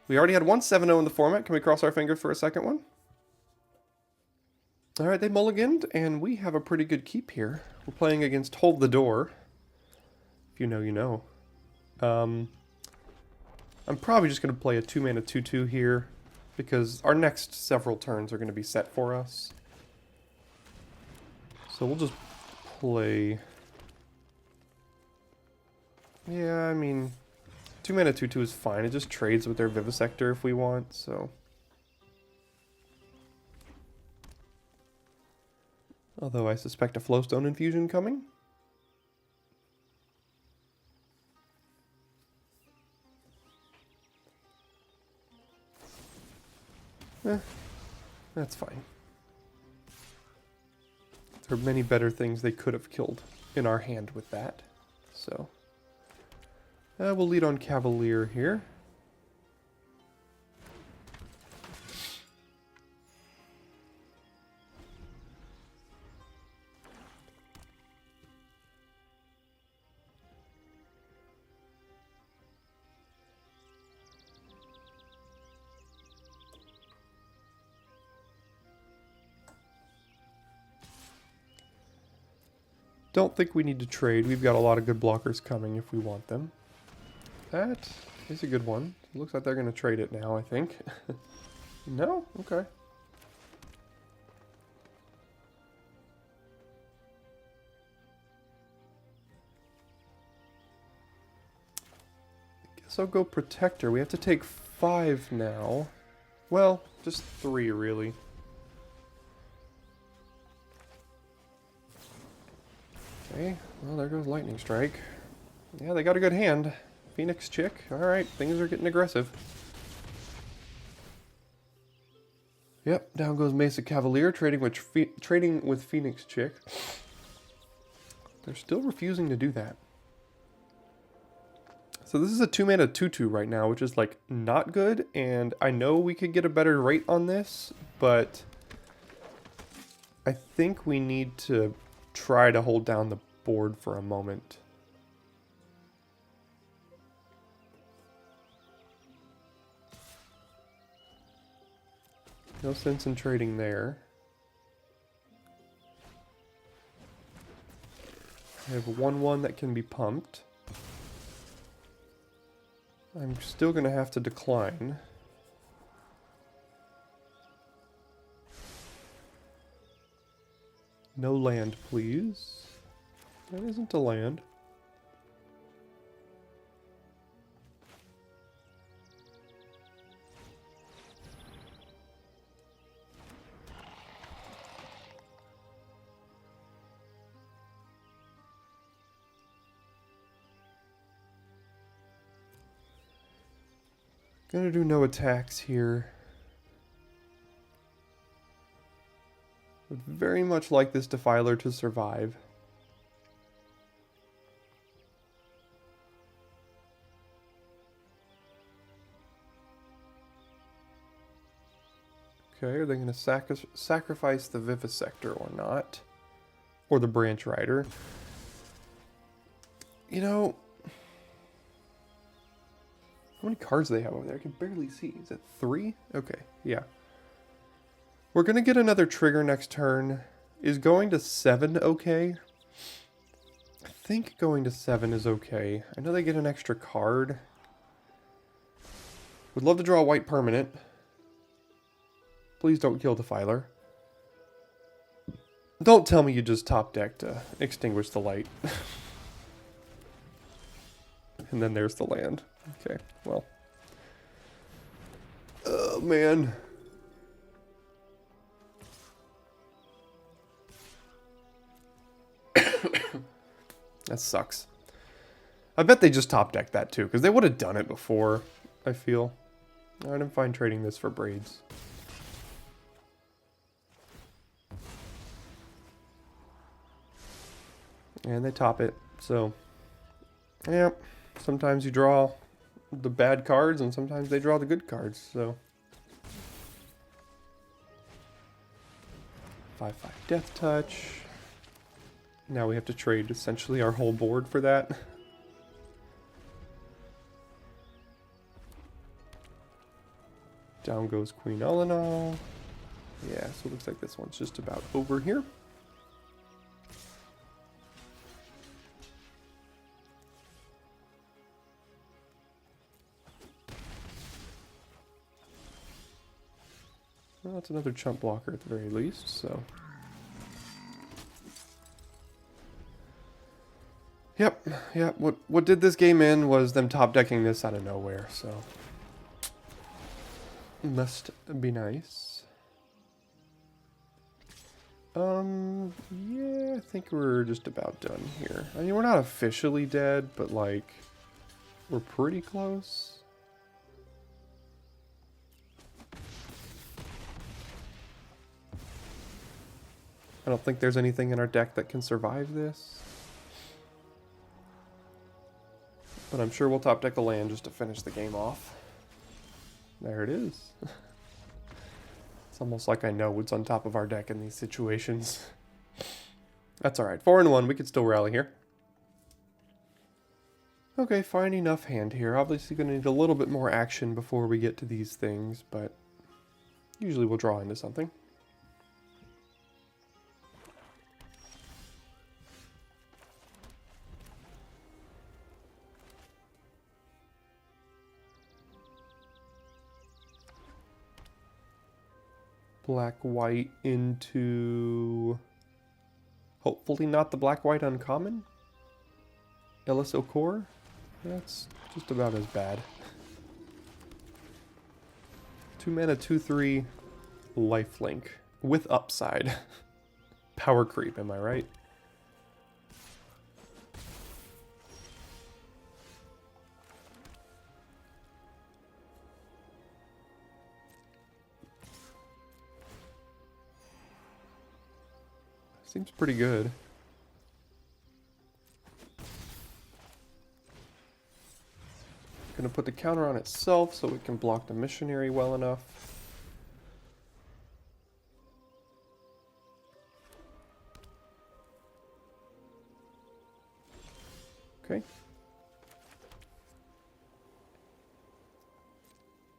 We already had one 7-0 in the format. Can we cross our fingers for a second one? Alright, they mulliganed, and we have a pretty good keep here. We're playing against Hold the Door. If you know, you know. I'm probably just going to play a 2-mana 2-2 here, because our next several turns are going to be set for us. So we'll just play... Yeah, I mean... 2-mana 2-2 is fine. It just trades with their Vivisector if we want, so... Although I suspect a Flowstone Infusion coming. That's fine. There are many better things they could have killed in our hand with that. So, we'll lead on Cavalier here. Don't think we need to trade. We've got a lot of good blockers coming if we want them. That is a good one. It looks like they're going to trade it now, I think. No? Okay. Guess I'll go Protector. We have to take 5 now. Well, just 3 really. Okay, well there goes Lightning Strike. Yeah, they got a good hand. Phoenix Chick. Alright, things are getting aggressive. Yep, down goes Mesa Cavalier, trading with Phoenix Chick. They're still refusing to do that. So this is a 2-mana 2/2 right now, which is like not good, and I know we could get a better rate on this, but I think we need to try to hold down the board for a moment. No sense in trading there. I have a 1/1 that can be pumped. I'm still going to have to decline. No land, please. That isn't a land. Gonna do no attacks here. Would very much like this Defiler to survive. Okay, are they going to sacrifice the Vivisector or not? Or the Branch Rider? You know... How many cards do they have over there? I can barely see. Is it 3? Okay, yeah. We're going to get another trigger next turn. Is going to 7 okay? I think going to 7 is okay. I know they get an extra card. Would love to draw a white permanent. Please don't kill Defiler. Don't tell me you just top deck to extinguish the light. And then there's the land. Okay, well. Oh, man. That sucks. I bet they just top decked that too, because they would have done it before, I feel. Alright, I'm fine trading this for braids. And they top it, so... Yeah, sometimes you draw the bad cards, and sometimes they draw the good cards, so... 5/5 Death Touch. Now we have to trade essentially our whole board for that. Down goes Queen Elenal. Yeah, so it looks like this one's just about over here. Well, that's another chump blocker at the very least, so... Yep, what did this game in was them top decking this out of nowhere, so... Must be nice. Yeah, I think we're just about done here. I mean, we're not officially dead, but like, we're pretty close. I don't think there's anything in our deck that can survive this. But I'm sure we'll top deck a land just to finish the game off. There it is. It's almost like I know what's on top of our deck in these situations. That's alright. 4-1, we could still rally here. Okay, fine enough hand here. Obviously going to need a little bit more action before we get to these things, but usually we'll draw into something. Black-white into... Hopefully not the black-white uncommon? Ellis Okor? That's just about as bad. 2-mana, 2/3, lifelink. With upside. Power creep, am I right? Seems pretty good. going to put the counter on itself so we can block the missionary well enough. Okay.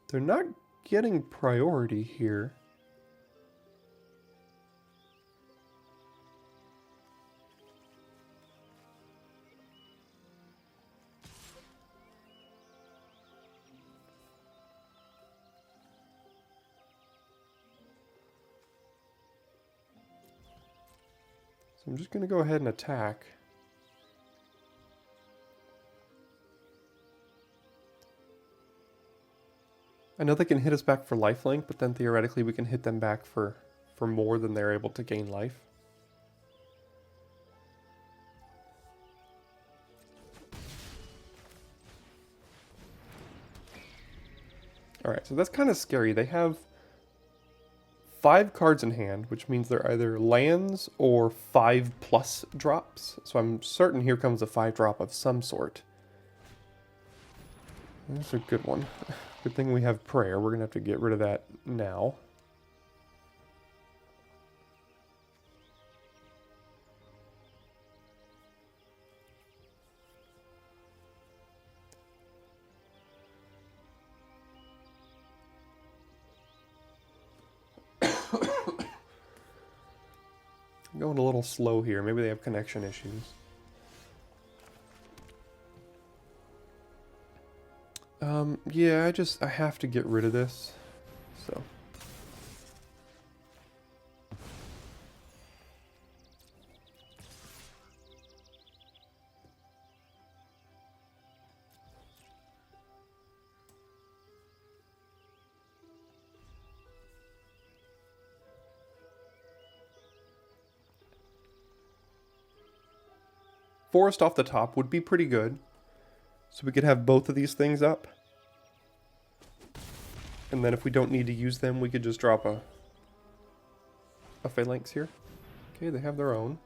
They're not getting priority here. So I'm just going to go ahead and attack. I know they can hit us back for lifelink, but then theoretically we can hit them back for more than they're able to gain life. Alright, so that's kind of scary. They have 5 cards in hand, which means they're either lands or 5+ drops. So I'm certain here comes a 5-drop of some sort. That's a good one. Good thing we have prayer. We're going to have to get rid of that now. I'm going a little slow here. Maybe they have connection issues. Yeah, I have to get rid of this. So. Forest off the top would be pretty good. So we could have both of these things up. And then if we don't need to use them, we could just drop a phalanx here. Okay, they have their own.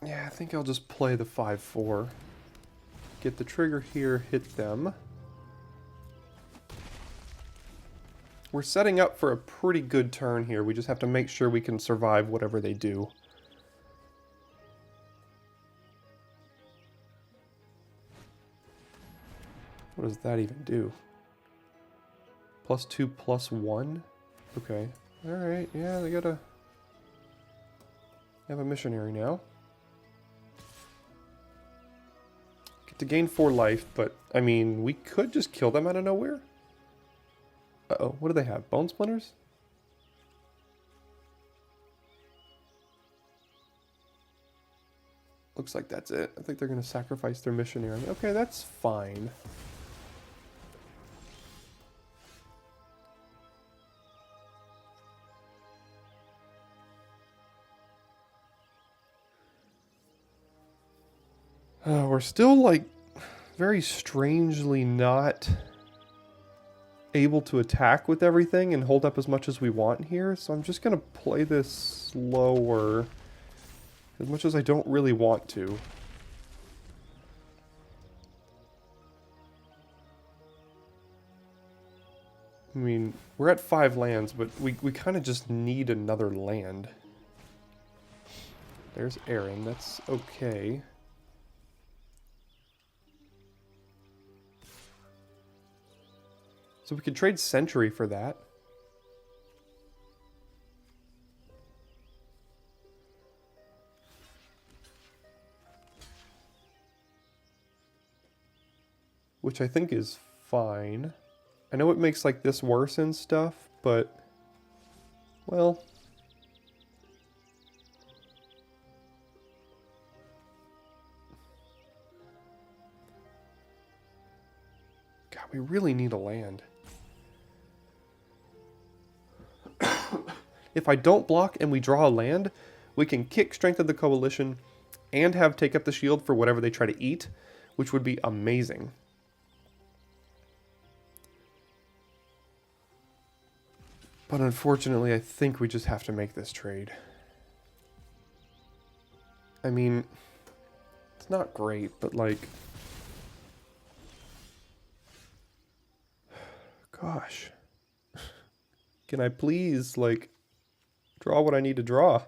Yeah, I think I'll just play the 5/4. Get the trigger here, hit them. We're setting up for a pretty good turn here. We just have to make sure we can survive whatever they do. What does that even do? +2, +1? Okay. Alright, yeah, they gotta have a missionary now. Get to gain 4 life, but, I mean, we could just kill them out of nowhere. Uh-oh, what do they have? Bone splinters? Looks like that's it. I think they're going to sacrifice their missionary. Okay, that's fine. We're still, like, very strangely not able to attack with everything and hold up as much as we want here, so I'm just going to play this slower, as much as I don't really want to. I mean, we're at 5 lands, but we kind of just need another land. There's Aaron, that's okay. So we could trade Century for that. Which I think is fine. I know it makes like this worse and stuff, but well, God, we really need a land. If I don't block and we draw a land, we can kick Strength of the Coalition and have Take Up the Shield for whatever they try to eat, which would be amazing. But unfortunately, I think we just have to make this trade. I mean, it's not great, but like... Gosh. Can I please, like, draw what I need to draw?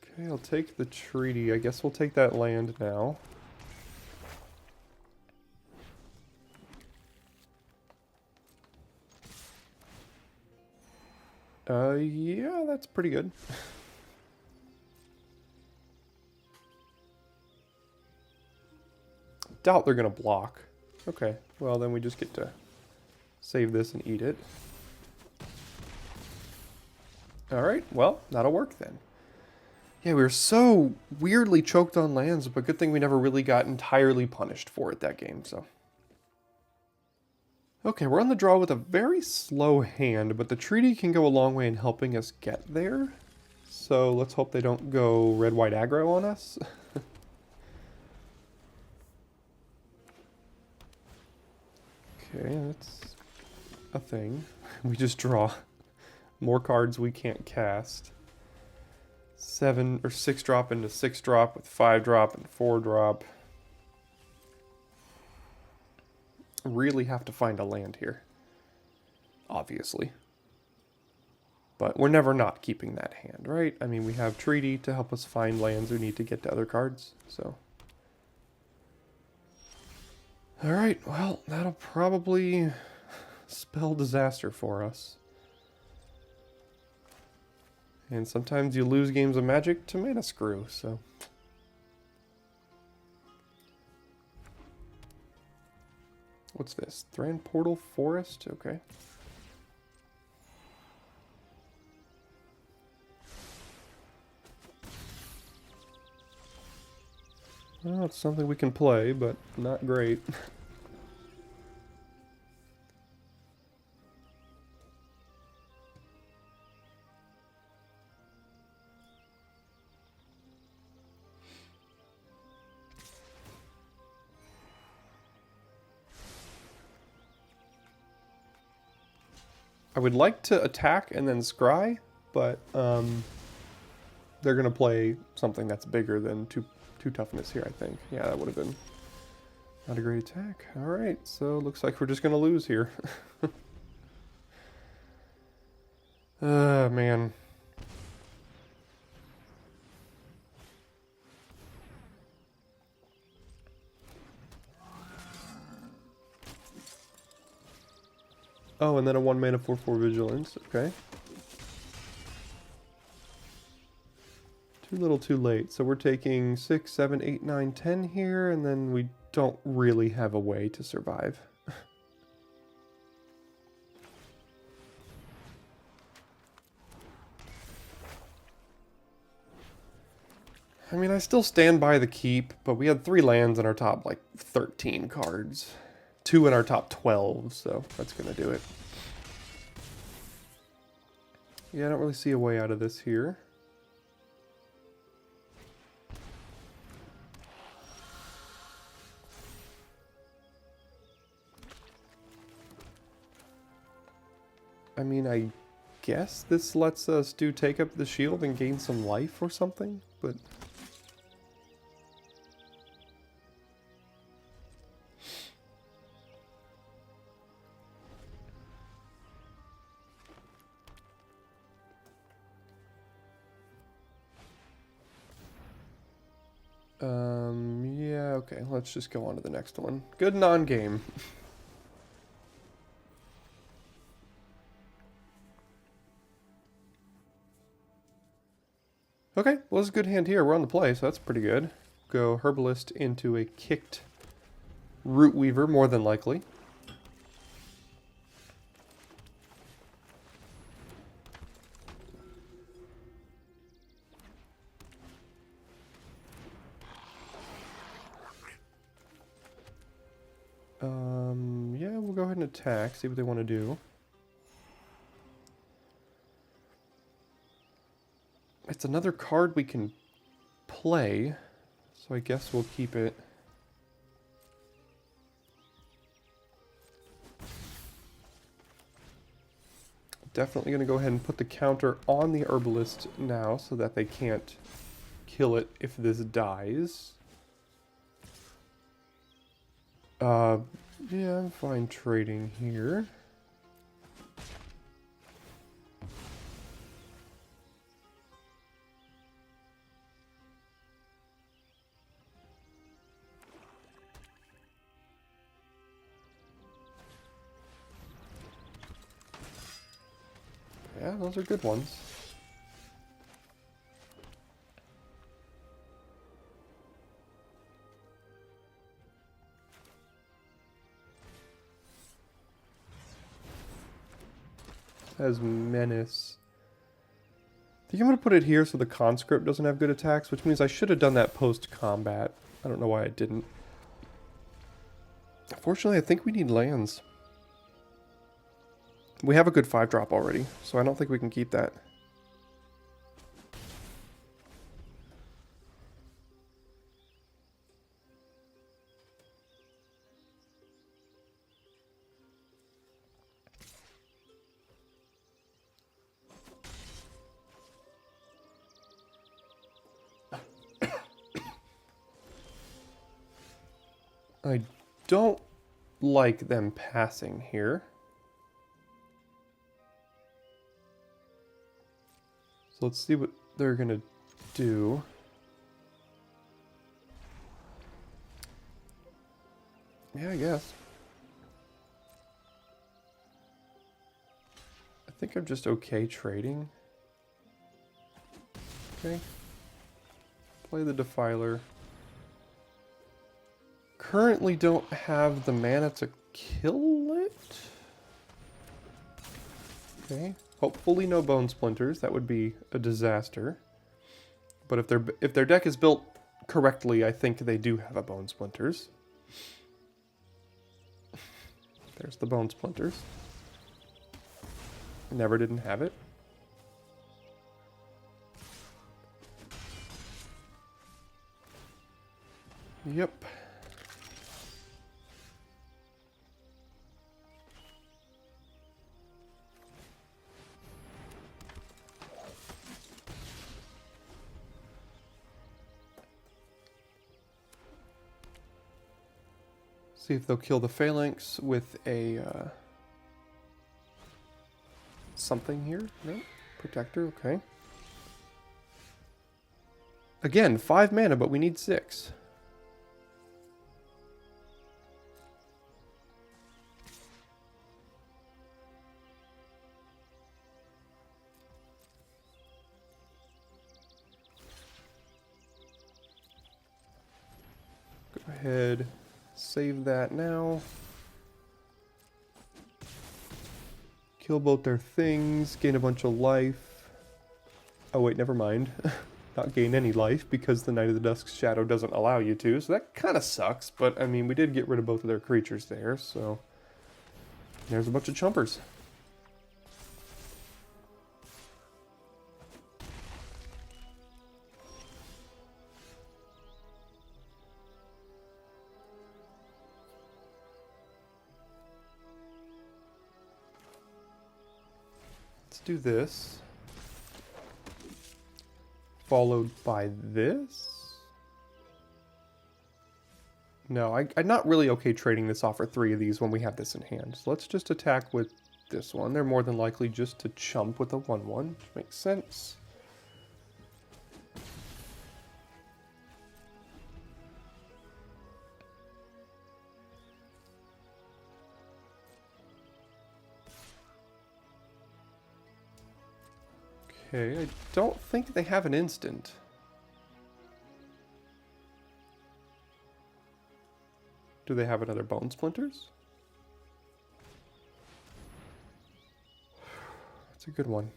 Okay, I'll take the treaty. I guess we'll take that land now. Yeah, that's pretty good. Doubt they're gonna block. Okay, well then we just get to save this and eat it. Alright, well, that'll work then. Yeah, we were so weirdly choked on lands, but good thing we never really got entirely punished for it that game, so. Okay, we're on the draw with a very slow hand, but the treaty can go a long way in helping us get there. So let's hope they don't go red-white aggro on us. Okay, that's a thing. We just draw more cards we can't cast. 7 or 6 drop into 6 drop with 5 drop and 4 drop. Really have to find a land here. Obviously. But we're never not keeping that hand, right? I mean, we have treaty to help us find lands we need to get to other cards, so. Alright, well, that'll probably spell disaster for us. And sometimes you lose games of Magic to mana screw, so. What's this? Thran Portal Forest? Okay. Well, it's something we can play, but not great. I would like to attack and then scry, but they're going to play something that's bigger than two toughness here, I think. Yeah, that would have been not a great attack. Alright, so looks like we're just going to lose here. Man. Oh, and then a 1 mana 4/4 Vigilance. Okay. Too little too late. So we're taking 6, 7, 8, 9, 10 here, and then we don't really have a way to survive. I mean, I still stand by the keep, but we had 3 lands in our top, like, 13 cards. 2 in our top 12, so that's going to do it. Yeah, I don't really see a way out of this here. I mean, I guess this lets us take up the shield and gain some life or something, but... yeah, okay, let's just go on to the next one. Good non-game. Okay, well, it's a good hand here. We're on the play, so that's pretty good. Go Herbalist into a kicked Root Weaver, more than likely. Yeah, we'll go ahead and attack, see what they want to do. It's another card we can play, so I guess we'll keep it. Definitely going to go ahead and put the counter on the Herbalist now so that they can't kill it if this dies. Yeah, I'm fine trading here. Yeah, those are good ones. As Menace. I think I'm going to put it here so the Conscript doesn't have good attacks, which means I should have done that post-combat. I don't know why I didn't. Fortunately, I think we need lands. We have a good 5-drop already, so I don't think we can keep that. I don't like them passing here. So let's see what they're going to do. Yeah, I guess. I think I'm just okay trading. Okay. Play the Defiler. Currently don't have the mana to kill it. Okay. Hopefully no Bone Splinters. That would be a disaster. But if their deck is built correctly, I think they do have a Bone Splinters. There's the Bone Splinters. Never didn't have it. Yep. See if they'll kill the Phalanx with a something here. No? Protector, okay. Again, 5 mana, but we need 6. Go ahead, save that now. Kill both their things, gain a bunch of life. Oh wait, never mind. Not gain any life because the Knight of the Dusk's Shadow doesn't allow you to, so that kind of sucks, but I mean, we did get rid of both of their creatures there, so there's a bunch of chumpers. Let's do this. Followed by this. No, I'm not really okay trading this off for 3 of these when we have this in hand. So let's just attack with this one. They're more than likely just to chump with a 1/1, which makes sense. Okay, I don't think they have an instant. Do they have another Bone Splinters? That's a good one.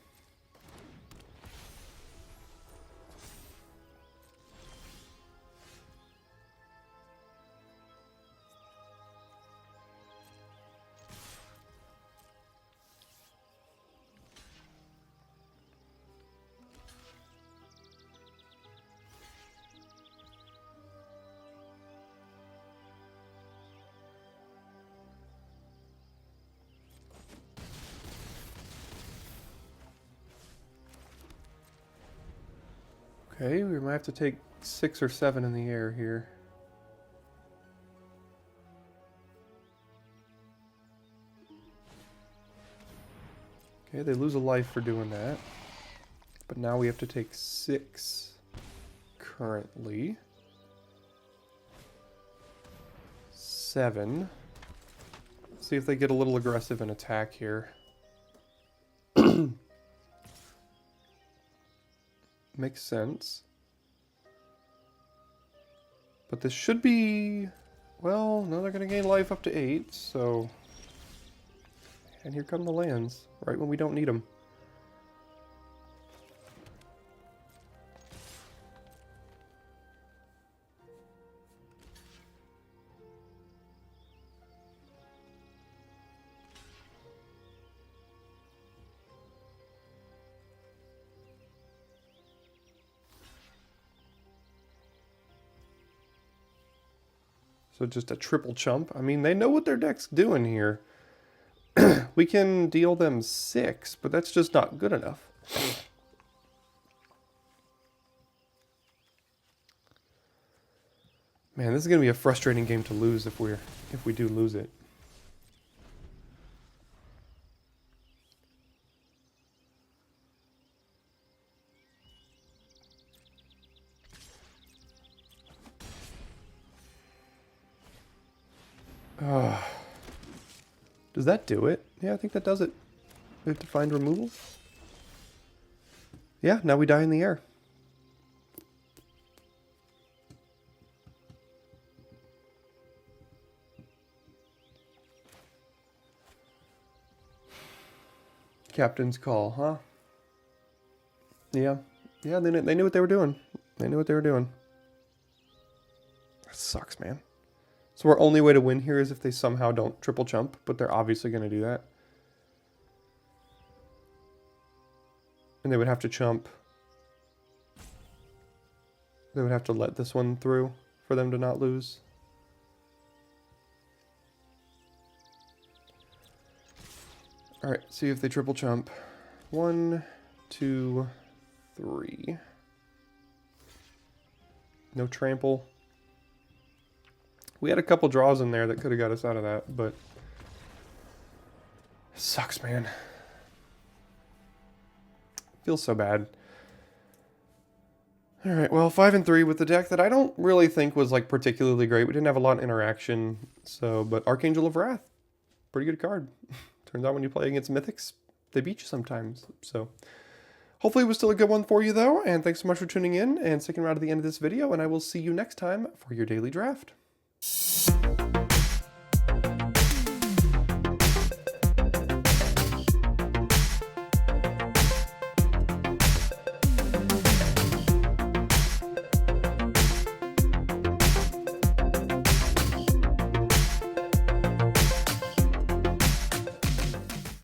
Okay, we might have to take 6 or 7 in the air here. Okay, they lose a life for doing that. But now we have to take 6 currently. 7. See if they get a little aggressive in attack here. Makes sense. But this should be... Well, no, they're going to gain life up to 8, so... And here come the lands, right when we don't need them. So just a triple chump. I mean, they know what their deck's doing here. We can deal them 6, but that's just not good enough. Man, this is going to be a frustrating game to lose if we do lose it. Does that do it? Yeah, I think that does it. We have to find removal. Yeah, now we die in the air. Captain's call, huh? Yeah. Yeah, they knew what they were doing. They knew what they were doing. That sucks, man. So our only way to win here is if they somehow don't triple jump, but they're obviously going to do that. And they would have to chump. They would have to let this one through for them to not lose. Alright, see if they triple jump. 1, 2, 3. No trample. We had a couple draws in there that could have got us out of that, but... It sucks, man. Feels so bad. Alright, well, 5 and 3 with the deck that I don't really think was, like, particularly great. We didn't have a lot of interaction, so... But Archangel of Wrath, pretty good card. Turns out when you play against Mythics, they beat you sometimes, so... Hopefully it was still a good one for you, though, and thanks so much for tuning in and sticking around to the end of this video, and I will see you next time for your daily draft.